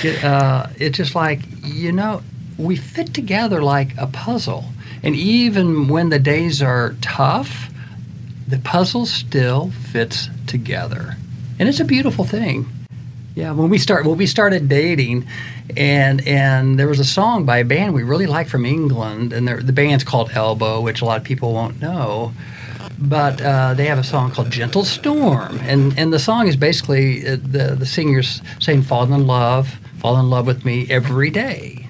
It's just like, we fit together like a puzzle. And even when the days are tough, the puzzle still fits together. And it's a beautiful thing. Yeah, when we started dating, and there was a song by a band we really liked from England, and the band's called Elbow, which a lot of people won't know. But they have a song called Gentle Storm. And the song is basically the singer's saying, fall in love with me every day.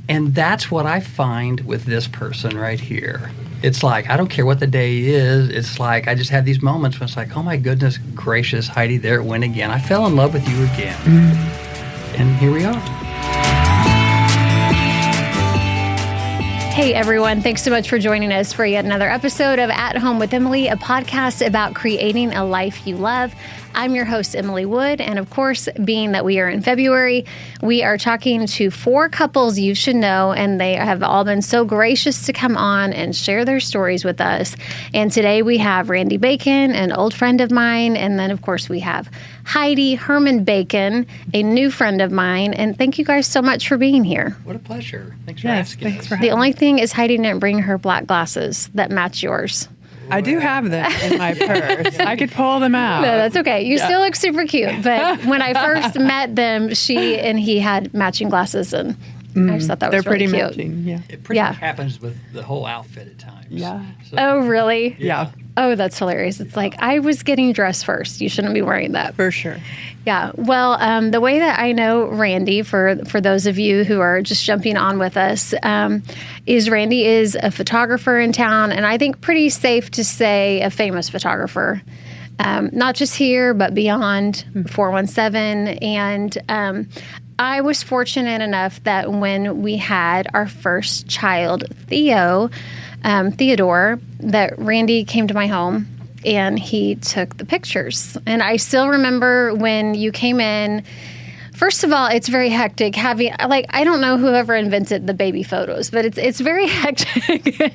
And that's what I find with this person right here. It's like, I don't care what the day is. It's like, I just have these moments when it's like, oh my goodness gracious, Heidi, there it went again. I fell in love with you again. And here we are. Hey everyone, thanks so much for joining us for yet another episode of At Home with Emily, a podcast about creating a life you love. I'm your host, Emily Wood, and of course, being that we are in February, we are talking to 4 couples you should know, and they have all been so gracious to come on and share their stories with us. And today we have Randy Bacon, an old friend of mine, and then of course we have Heidi Herman Bacon, a new friend of mine, and thank you guys so much for being here. What a pleasure. Thanks for asking. Thanks for having The only thing is Heidi didn't bring her black glasses that match yours. I do have them in my purse. I could pull them out. No, that's okay. You still look super cute. But when I first met them, she and he had matching glasses, and I just thought that was They're pretty really cute. matching. Yeah. It pretty much happens with the whole outfit at times. Yeah. So, Oh, really? Yeah. Oh, that's hilarious. It's like, I was getting dressed first. You shouldn't be wearing that. For sure. Yeah. Well, the way that I know Randy, for those of you who are just jumping on with us, is Randy is a photographer in town, and I think pretty safe to say a famous photographer. Not just here, but beyond 417. And I was fortunate enough that when we had our first child, Theodore, that Randy came to my home and he took the pictures. And I still remember when you came in. First of all, it's very hectic having, I don't know whoever invented the baby photos, but it's very hectic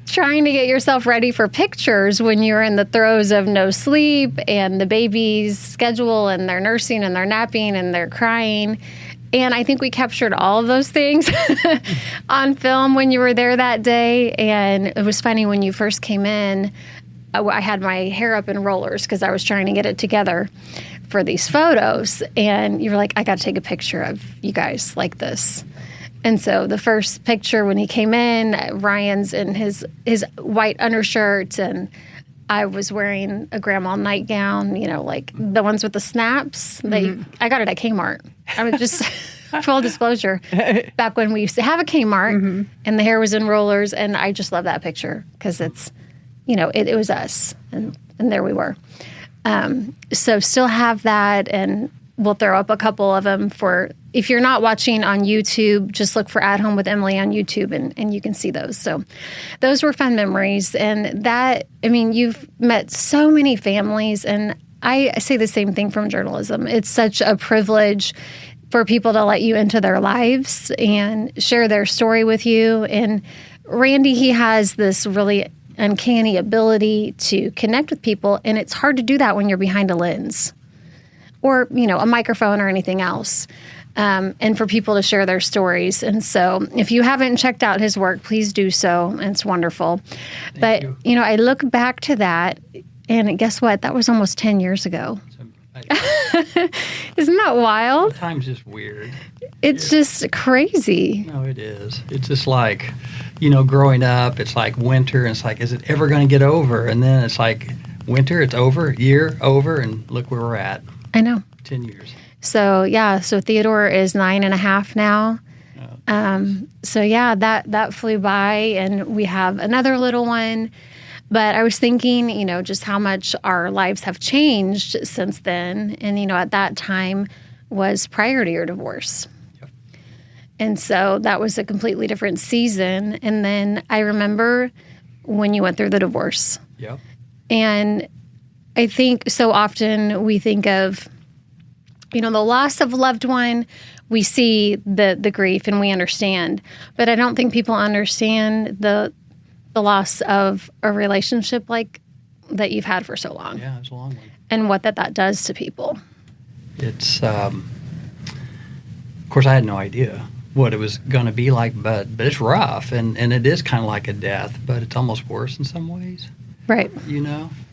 trying to get yourself ready for pictures when you're in the throes of no sleep and the baby's schedule and they're nursing and they're napping and they're crying. And I think we captured all of those things on film when you were there that day. And it was funny when you first came in, I had my hair up in rollers because I was trying to get it together for these photos. And you were like, I got to take a picture of you guys like this. And so the first picture when he came in, Ryan's in his white undershirt, and I was wearing a grandma nightgown, like the ones with the snaps. I got it at Kmart. I was just, full disclosure, back when we used to have a Kmart and the hair was in rollers. And I just love that picture because it's, it was us. And there we were. So still have that, and we'll throw up a couple of them for, if you're not watching on YouTube, just look for At Home with Emily on YouTube and you can see those. So those were fun memories. And you've met so many families, and I say the same thing from journalism. It's such a privilege for people to let you into their lives and share their story with you. And Randy, he has this really uncanny ability to connect with people, and it's hard to do that when you're behind a lens or, a microphone or anything else, and for people to share their stories. And so if you haven't checked out his work, please do so. It's wonderful. But I look back to that, and guess what? That was almost 10 years ago. Isn't that wild? Sometimes just weird. It's just crazy. No, it is. It's just like, growing up, it's like winter, and it's like, is it ever going to get over? And then it's like winter, it's over, year over, and look where we're at. I know. 10 years. So Theodore is 9.5 now. That flew by, and we have another little one. But I was thinking, just how much our lives have changed since then. And, at that time was prior to your divorce. Yep. And so that was a completely different season. And then I remember when you went through the divorce. Yep. And I think so often we think of, the loss of a loved one. We see the grief and we understand. But I don't think people understand the loss of a relationship like that you've had for so long. Yeah, it's a long one. And what that does to people. It's Of course, I had no idea what it was going to be like, but it's rough, and it is kind of like a death, but it's almost worse in some ways. Right.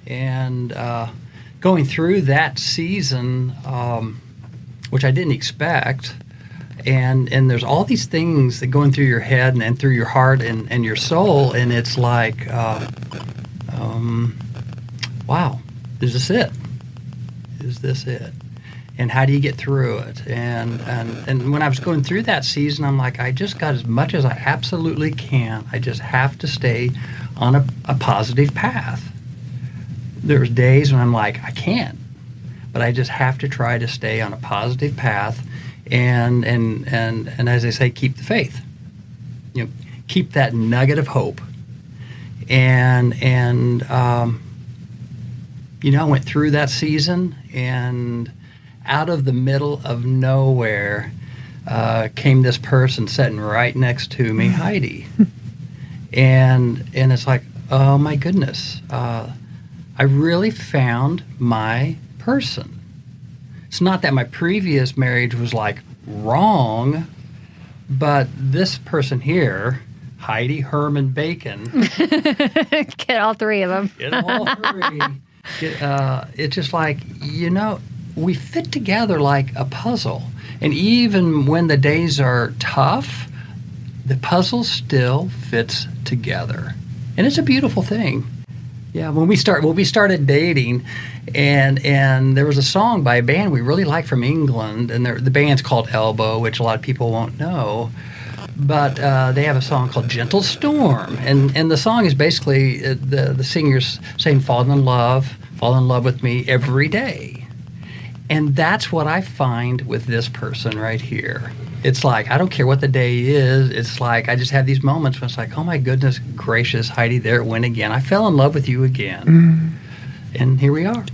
And going through that season, which I didn't expect, and there's all these things that going through your head and through your heart and your soul, and it's like, wow, is this it? Is this it? And how do you get through it? And when I was going through that season, I'm like, I just got as much as I absolutely can. I just have to stay on a positive path. There's days when I'm like, I can't, but I just have to try to stay on a positive path, and as they say, keep the faith. Keep that nugget of hope. And I went through that season, and out of the middle of nowhere came this person sitting right next to me, Heidi. and it's like, oh my goodness, I really found my person. It's not that my previous marriage was like wrong, but this person here, Heidi Herman Bacon. Get all three of them. Get all three. It's just like, we fit together like a puzzle. And even when the days are tough, the puzzle still fits together. And it's a beautiful thing. Yeah, when we started dating, and there was a song by a band we really liked from England, and the band's called Elbow, which a lot of people won't know. But they have a song called Gentle Storm. And the song is basically the singer's saying, fall in love with me every day. And that's what I find with this person right here. It's like, I don't care what the day is. It's like, I just have these moments when it's like, oh my goodness gracious, Heidi, there it went again. I fell in love with you again. And here we are,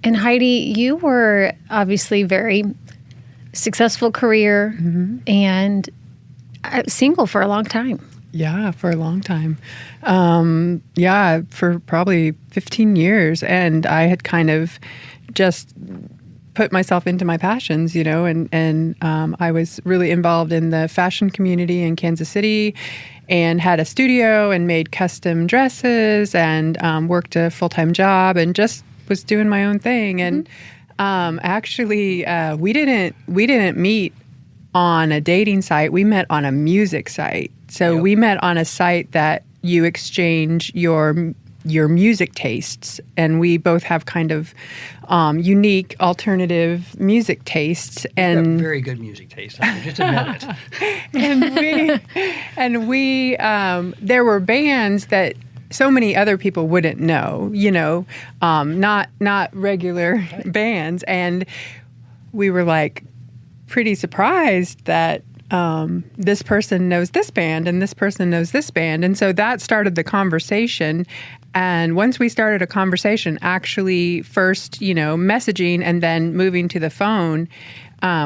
And Heidi, you were obviously very successful career and single for a long time. Yeah, for a long time. For probably 15 years. And I had kind of just put myself into my passions, and I was really involved in the fashion community in Kansas City and had a studio and made custom dresses and worked a full-time job and just was doing my own thing. And actually, we didn't meet on a dating site. We met on a music site. So we met on a site that you exchange your music tastes, and we both have kind of unique alternative music tastes, and very good music taste. I mean, just admit it. and we there were bands that so many other people wouldn't know, not regular bands, and we were like pretty surprised that this person knows this band and this person knows this band. And so that started the conversation. And once we started a conversation, actually first, messaging and then moving to the phone,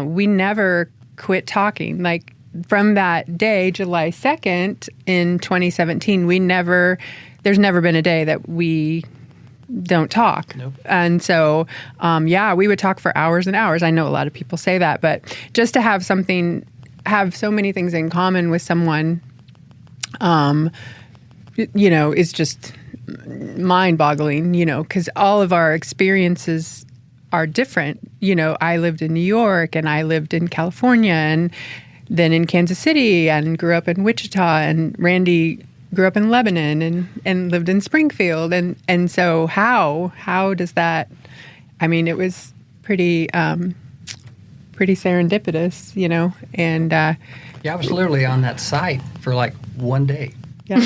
we never quit talking. Like from that day, July 2nd in 2017, there's never been a day that we don't talk. Nope. And so, we would talk for hours and hours. I know a lot of people say that, but just to have so many things in common with someone, is just mind-boggling, because all of our experiences are different. I lived in New York and I lived in California and then in Kansas City and grew up in Wichita, and Randy grew up in Lebanon and lived in Springfield. And so how does that, it was pretty serendipitous, and I was literally on that site for like one day. Yeah.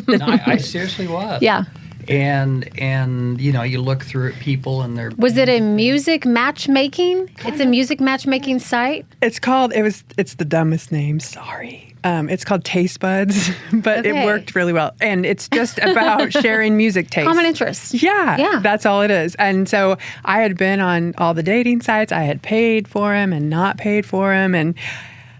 No, I seriously was. Yeah. And you look through at people and they're... Was it a music matchmaking? It's a music matchmaking site? It's the dumbest name, sorry. It's called Taste Buds, but it worked really well. And it's just about sharing music tastes. Common interests. Yeah, that's all it is. And so I had been on all the dating sites. I had paid for them and not paid for them. And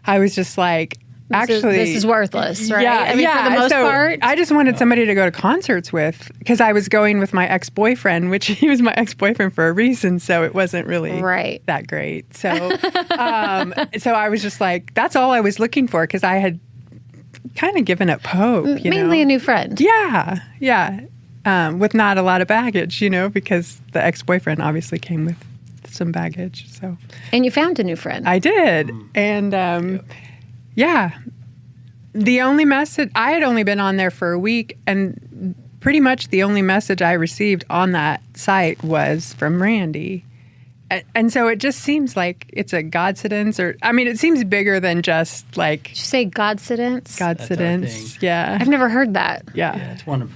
I was just like, actually, this is worthless, right? Yeah, I mean, for the most part. I just wanted somebody to go to concerts with because I was going with my ex-boyfriend, which he was my ex-boyfriend for a reason, so it wasn't really that great. So, so I was just like, that's all I was looking for because I had kind of given up hope. Mainly a new friend. Yeah, with not a lot of baggage, because the ex-boyfriend obviously came with some baggage. So, and you found a new friend. I did, and yeah. The only message, I had only been on there for a week, and pretty much the only message I received on that site was from Randy. And so it just seems like it's a godsidence, it seems bigger than just like... Did you say godsidence? Godsidence, yeah. I've never heard that. Yeah. It's one of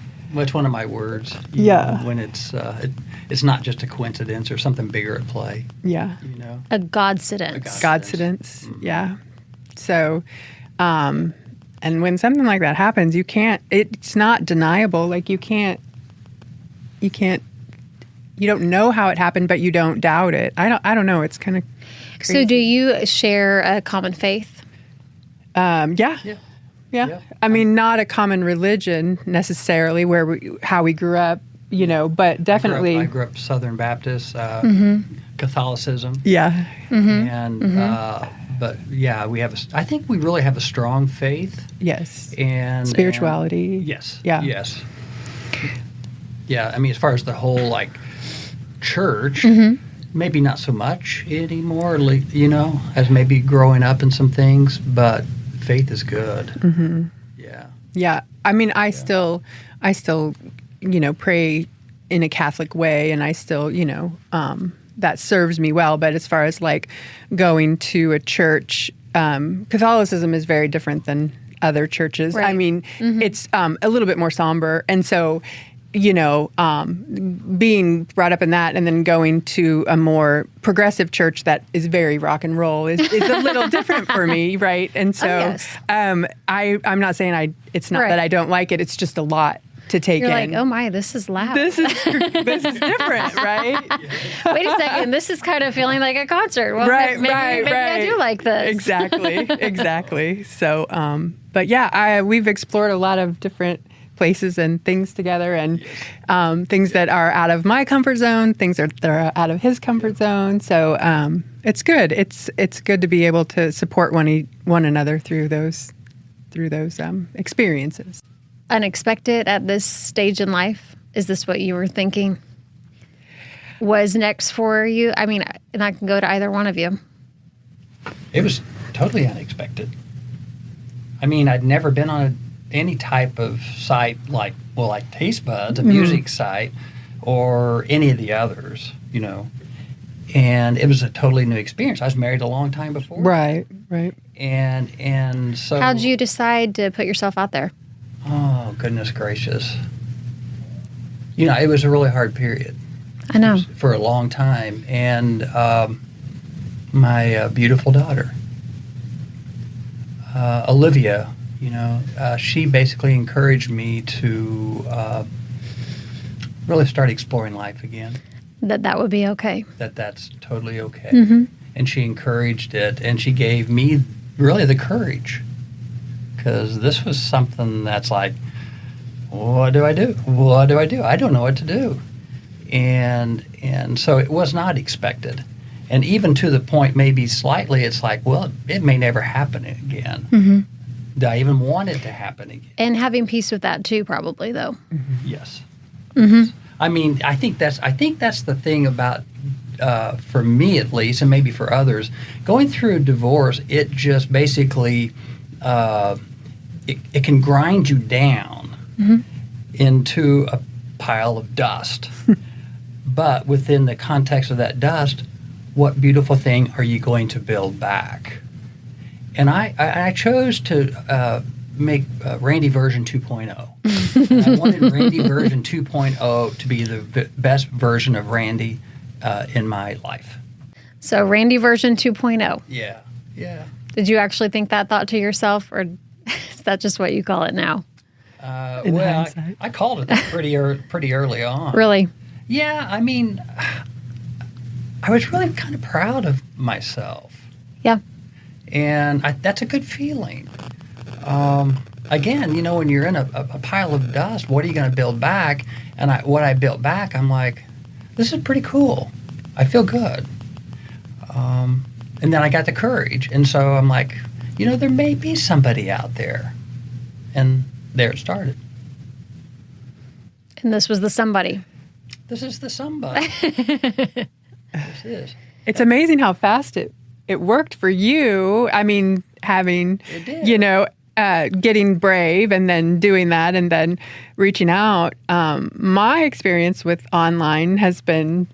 my words. When it's not just a coincidence or something bigger at play. Yeah. A godsidence. Godsidence, yeah. So, and when something like that happens, it's not deniable. Like you don't know how it happened, but you don't doubt it. I don't know. It's kind of crazy. So do you share a common faith? Yeah. I mean, not a common religion necessarily how we grew up, but definitely. I grew up Southern Baptist, Catholicism. Yeah. And, but yeah, I think we really have a strong faith. Yes. And spirituality. Yes. Yeah. Yes. Yeah. I mean, as far as the whole church, maybe not so much anymore, as maybe growing up in some things, but faith is good. Mm-hmm. Yeah. Yeah. I mean, I still, pray in a Catholic way, and I still, that serves me well. But as far as going to a church, Catholicism is very different than other churches. Right. I mean, it's a little bit more somber. And so, being brought up in that and then going to a more progressive church that is very rock and roll is a little different for me, right? And so I'm not saying it's not that I don't like it. It's just a lot to take You're in. Like, oh my, this is loud. This is different, right? Wait a second, this is kind of feeling like a concert. Well, maybe I do like this. Exactly. So, but yeah, we've explored a lot of different places and things together, and things that are out of my comfort zone, things that are out of his comfort zone. So it's good. It's good to be able to support one another through those experiences. Unexpected at this stage in life? Is this what you were thinking was next for you? I mean, and I can go to either one of you. It was totally unexpected. I mean, I'd never been on any type of site like Taste Buds, a music site, or any of the others, And it was a totally new experience. I was married a long time before. Right. And so... How'd you decide to put yourself out there? Oh, goodness gracious. It was a really hard period. I know. For a long time. And my beautiful daughter, Olivia, she basically encouraged me to really start exploring life again. That would be okay. That's totally okay. Mm-hmm. And she encouraged it, and she gave me really the courage. Because this was something that's like, what do I do? What do I do? I don't know what to do. And so it was not expected. And even to the point, maybe slightly, it's like, well, it may never happen again. Mm-hmm. Do I even want it to happen again? And having peace with that too, probably, though. Mm-hmm. Yes. Mm-hmm. I mean, I think that's the thing about, for me at least, and maybe for others, going through a divorce. It just basically, it can grind you down into a pile of dust. But within the context of that dust, what beautiful thing are you going to build back? And I chose to make Randy version 2.0. And I wanted Randy version 2.0 to be the best version of Randy in my life. So Randy version 2.0. Yeah. Did you actually think that thought to yourself, or is that just what you call it now? I called it that pretty early on. Really? Yeah, I mean, I was really kind of proud of myself. Yeah. And that's a good feeling. again, when you're in a pile of dust, what are you going to build back? And what I built back, I'm like, this is pretty cool. I feel good. And then I got the courage. And so I'm like, there may be somebody out there. And there it started. And this was the somebody. This is the somebody. This is. It's amazing how fast it worked for you. I mean, having, It did. getting brave and then doing that and then reaching out. My experience with online has been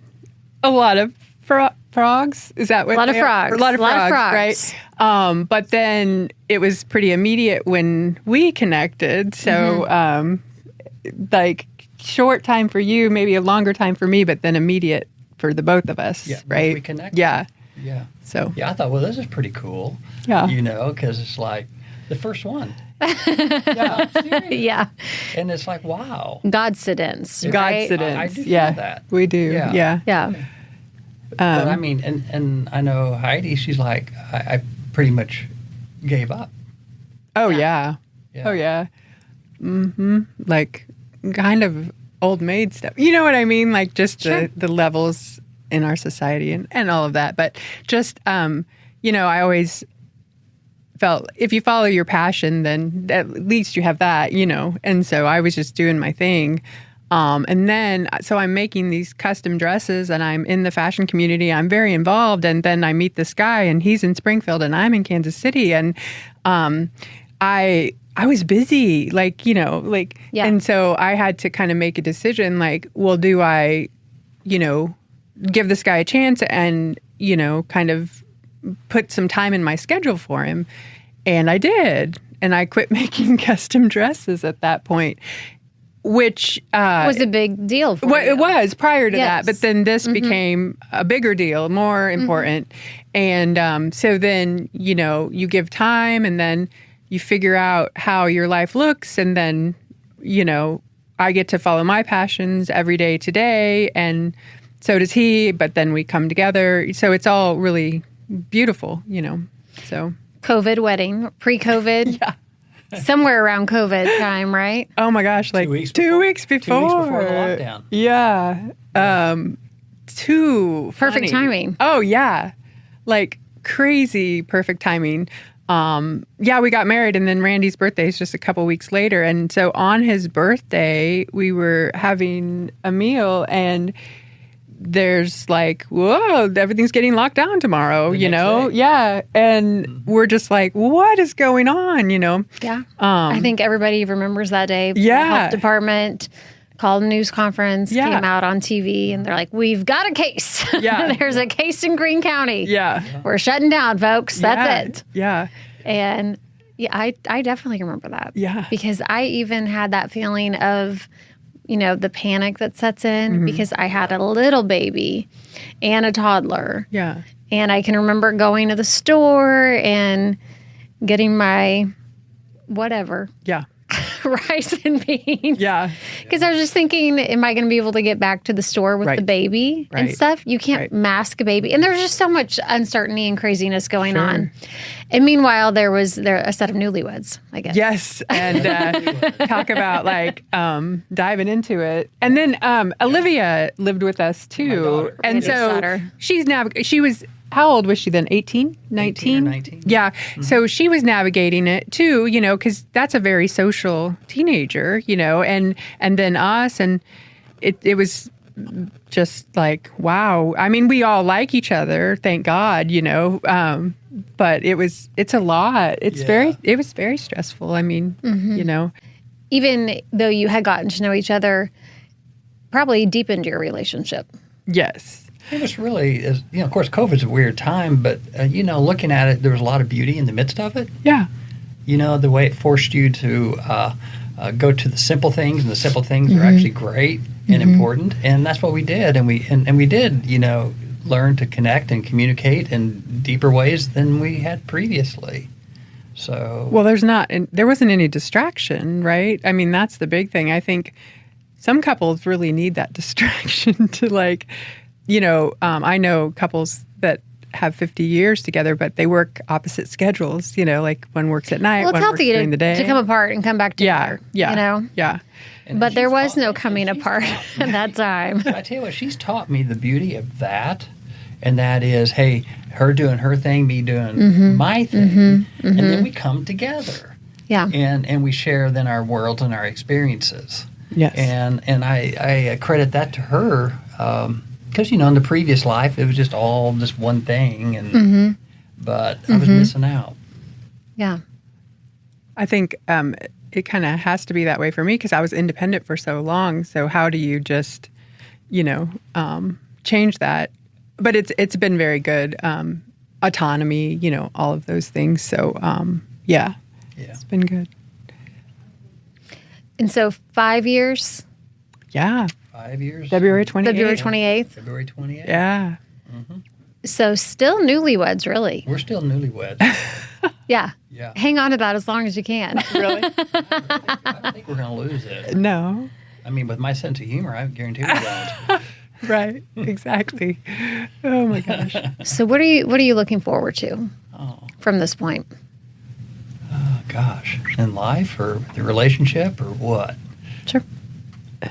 a lot of frogs. Is that what? A lot of frogs. A lot of frogs, right? But then it was pretty immediate when we connected. So, like short time for you, maybe a longer time for me, but then immediate for the both of us, right? We connected. Yeah. Yeah. So. Yeah, I thought, well, this is pretty cool. Yeah. Because it's like the first one. Yeah. Serious. Yeah. And it's like, wow. Godsidence. Right? Godsidence. I do feel yeah. that. We do. Yeah. Yeah. But I mean, and I know Heidi, she's like, I pretty much gave up. Oh, yeah. Yeah. Oh, yeah. Mm-hmm. Like kind of old maid stuff. You know what I mean? Like just Sure. the levels in our society and all of that. But just, I always felt if you follow your passion, then at least you have that, And so I was just doing my thing. And then, so I'm making these custom dresses and I'm in the fashion community. I'm very involved. And then I meet this guy and he's in Springfield and I'm in Kansas City. And I was busy, Yeah. and so I had to kind of make a decision like, well, do I, give this guy a chance and, kind of put some time in my schedule for him. And I did. And I quit making custom dresses at that point, which was a big deal for you. it was prior to Yes. that. But then this became a bigger deal, more important. And so then, you give time and then you figure out how your life looks. And then, I get to follow my passions every day today. And so does he. But then we come together. So it's all really beautiful, so. COVID wedding, pre-COVID. Yeah. Somewhere around COVID time, right? Oh my gosh, like 2 weeks 2 weeks before. 2 weeks before the lockdown. Yeah. Too Perfect funny. timing. Oh yeah. Like crazy perfect timing. We got married and then Randy's birthday is just a couple weeks later. And so on his birthday, we were having a meal and there's like, whoa, everything's getting locked down tomorrow, The next day. Yeah. And we're just like, what is going on, Yeah. I think everybody remembers that day. Yeah. The health department called a news conference, Yeah. came out on TV, and they're like, we've got a case. Yeah. There's a case in Greene County. Yeah. We're shutting down, folks. That's it. Yeah. And yeah, I definitely remember that. Yeah. Because I even had that feeling of, the panic that sets in because I had a little baby and a toddler. Yeah. And I can remember going to the store and getting my whatever, Yeah. rice and beans. Yeah. Because I was just thinking, am I going to be able to get back to the store with Right. the baby and Right. stuff? You can't Right. mask a baby. And there's just so much uncertainty and craziness going Sure. on. And meanwhile, there was a set of newlyweds, I guess. Yes, and talk about diving into it. And then Olivia lived with us too, daughter. and Randy's so daughter. she was, how old was she then? 18, 19? 18 or 19. Yeah, so she was navigating it too, because that's a very social teenager, and then us, and it was just like, wow. I mean, we all like each other, thank God, but it's a lot. Yeah. It was very stressful. I mean, Even though you had gotten to know each other, probably deepened your relationship. yes. It was really, of course, COVID's a weird time, but, looking at it, there was a lot of beauty in the midst of it. Yeah. The way it forced you to go to the simple things, and the simple things are actually great and important. And that's what we did. And we did, learn to connect and communicate in deeper ways than we had previously. So, Well, there wasn't any distraction, right? I mean, that's the big thing. I think some couples really need that distraction to I know couples that have 50 years together, but they work opposite schedules, like one works at night, Well, it's one works healthy during the day. to come apart and come back Yeah, together. yeah, yeah. And But there she's was taught no me- coming and she's apart taught me- at that time. I tell you what, she's taught me the beauty of that, and that is, hey, her doing her thing, me doing my thing, and then we come together, Yeah. and we share then our worlds and our experiences. Yes. And I credit that to her, because in the previous life it was just all just one thing, and but I was missing out. Yeah. I think it kind of has to be that way for me because I was independent for so long. So how do you just, change that? But it's been very good. Autonomy, all of those things. So yeah, it's been good. And so 5 years, Yeah, 5 years. February 28th. February 28th. February 28th. Yeah, So still newlyweds, really. We're still newlyweds. Yeah. Yeah. Hang on to that as long as you can. really? I don't think we're going to lose it. No, I mean, with my sense of humor, I guarantee we won't. right? Exactly. Oh my gosh. So what are you looking forward to Oh, from this point? gosh. In life or the relationship or what? Sure.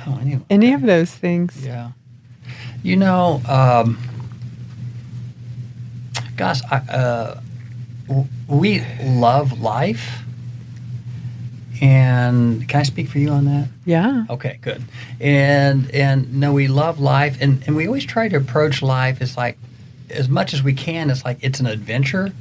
Oh, anyway. Any of those things. Yeah. Gosh, we love life. And can I speak for you on that? Yeah. Okay, good. And no, we love life, and we always try to approach life as like, as much as we can, it's like it's an adventure.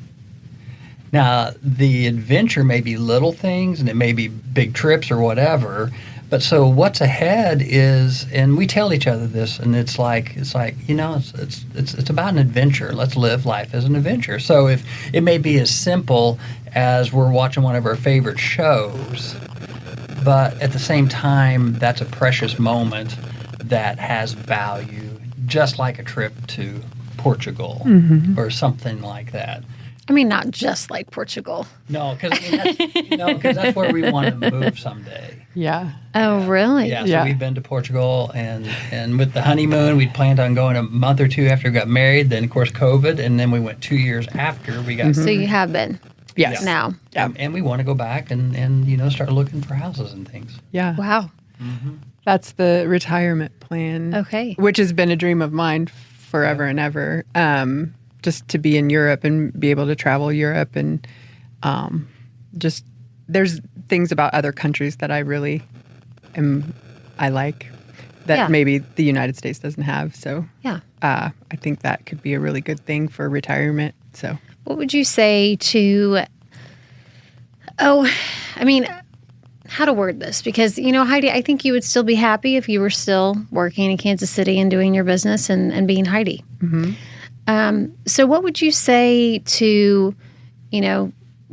Now, the adventure may be little things, and it may be big trips or whatever. But so what's ahead is, and we tell each other this, and it's about an adventure. Let's live life as an adventure. So if it may be as simple as we're watching one of our favorite shows, but at the same time, that's a precious moment that has value, just like a trip to Portugal or something like that. I mean, not just like Portugal. No, because that's where we want to move someday. Yeah. Oh, really? Yeah, so Yeah. we've been to Portugal, and with the honeymoon, we'd planned on going a month or two after we got married. Then, of course, COVID, and then we went 2 years after we got So you have been Yes. now. Yeah. and we want to go back and start looking for houses and things. Yeah. Wow. That's the retirement plan. Okay. Which has been a dream of mine forever and ever. Just to be in Europe and be able to travel Europe, and just there's things about other countries that I really I like that Yeah. maybe the United States doesn't have. So Yeah. I think that could be a really good thing for retirement. So What would you say to, how to word this? Because, Heidi, I think you would still be happy if you were still working in Kansas City and doing your business and being Heidi. So what would you say to,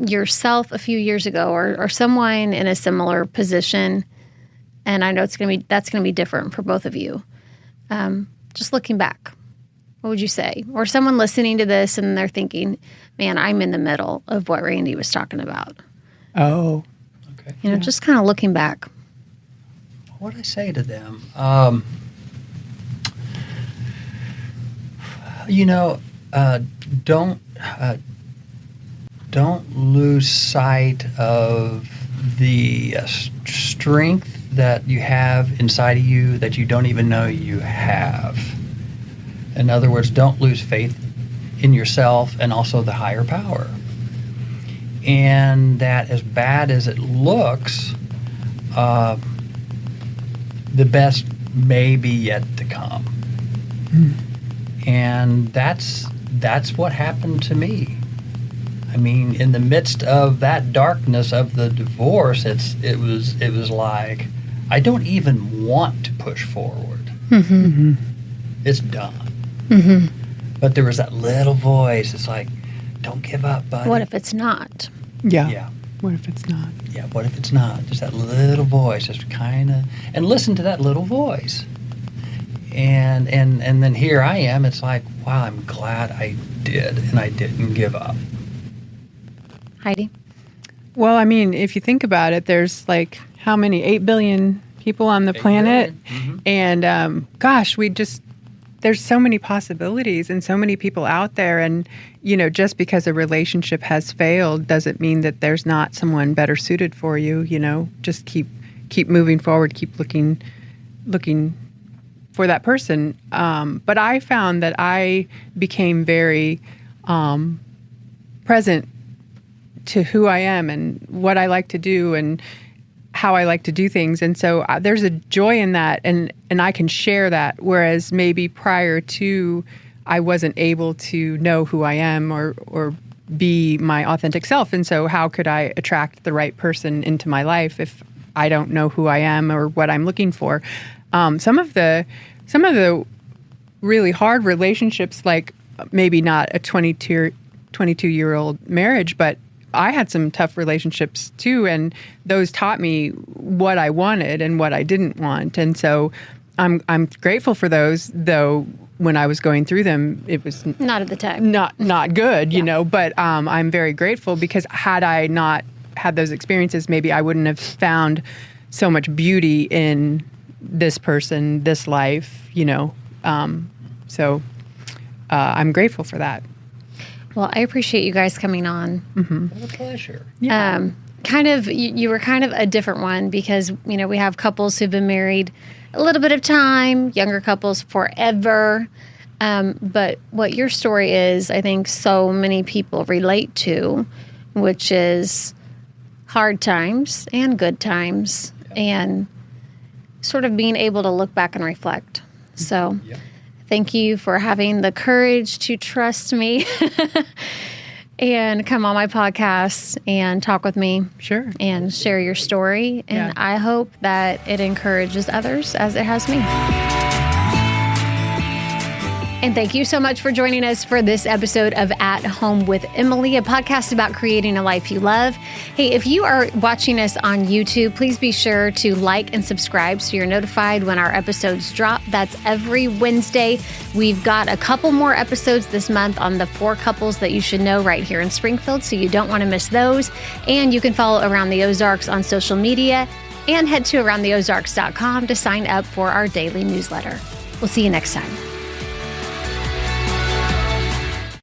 yourself a few years ago or someone in a similar position? And I know that's going to be different for both of you. Just looking back, what would you say? Or someone listening to this and they're thinking, man, I'm in the middle of what Randy was talking about. oh Okay. Just kind of looking back. What would I say to them? Don't lose sight of the strength that you have inside of you that you don't even know you have. In other words, don't lose faith in yourself and also the higher power. And that, as bad as it looks, the best may be yet to come. And that's what happened to me. I mean, in the midst of that darkness of the divorce, it was like I don't even want to push forward. It's done. But there was that little voice. It's like, don't give up, buddy. What if it's not? yeah. Yeah. What if it's not? Yeah, what if it's not? Just that little voice, just kind of, and listen to that little voice. And then here I am. It's like, wow, I'm glad I did, and I didn't give up. Heidi? Well, I mean, if you think about it, there's like how many? 8 billion people on the 8 planet. billion. And gosh, we just there's so many possibilities and so many people out there. And, just because a relationship has failed doesn't mean that there's not someone better suited for you, just keep moving forward, keep looking for that person. But I found that I became very present to who I am and what I like to do and how I like to do things. And so there's a joy in that, and I can share that. Whereas maybe prior to, I wasn't able to know who I am or be my authentic self. And so how could I attract the right person into my life if I don't know who I am or what I'm looking for? Some of the really hard relationships, like maybe not a 22-year-old marriage, but I had some tough relationships too, and those taught me what I wanted and what I didn't want. And so I'm grateful for those, though when I was going through them, it was not at the time. Not good, but I'm very grateful, because had I not had those experiences, maybe I wouldn't have found so much beauty in this person, this life, So I'm grateful for that. Well, I appreciate you guys coming on. Mm-hmm. What a pleasure. Yeah. You were kind of a different one, because, we have couples who've been married a little bit of time, younger couples forever. But what your story is, I think so many people relate to, which is hard times and good times, and sort of being able to look back and reflect. So thank you for having the courage to trust me and come on my podcast and talk with me. Sure. And share your story. And I hope that it encourages others as it has me. And thank you so much for joining us for this episode of At Home with Emily, a podcast about creating a life you love. Hey, if you are watching us on YouTube, please be sure to like and subscribe so you're notified when our episodes drop. That's every Wednesday. We've got a couple more episodes this month on the 4 couples that you should know right here in Springfield, so you don't want to miss those. And you can follow Around the Ozarks on social media and head to aroundtheozarks.com to sign up for our daily newsletter. We'll see you next time.